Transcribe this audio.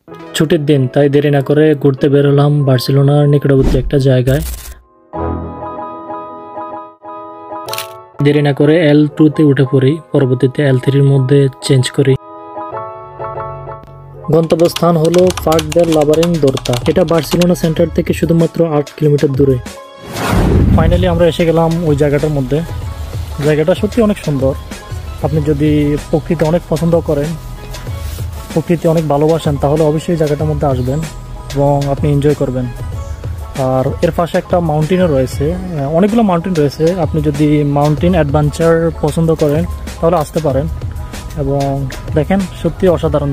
ছুটির দিন, তাই দেরি না করে ঘুরতে বের হলাম বার্সেলোনার নিকটবর্তী একটা জায়গায়। দেরি না করে L2-তে উঠে পড়ি, পরবর্তীতে L3-র মধ্যে চেঞ্জ করি। গন্তব্যস্থান হলো পার্ক দেল লাবারিং দোরতা। এটা বার্সেলোনা সেন্টার থেকে শুধুমাত্র 8 কিলোমিটার দূরে। ফাইনালি আমরা এসে গেলাম ওই জায়গাটার মধ্যে। জায়গাটা সত্যি অনেক সুন্দর। আপনি যদি প্রকৃতি অনেক পছন্দ করেন, প্রকৃতি অনেক ভালোবাসেন, তাহলে অবশ্যই জায়গাটার মধ্যে আসবেন এবং আপনি এনজয় করবেন। আর এর পাশে একটা মাউন্টেনও রয়েছে, অনেকগুলো মাউন্টেন রয়েছে। আপনি যদি মাউন্টেন অ্যাডভেঞ্চার পছন্দ করেন তাহলে আসতে পারেন এবং দেখেন সত্যি অসাধারণ।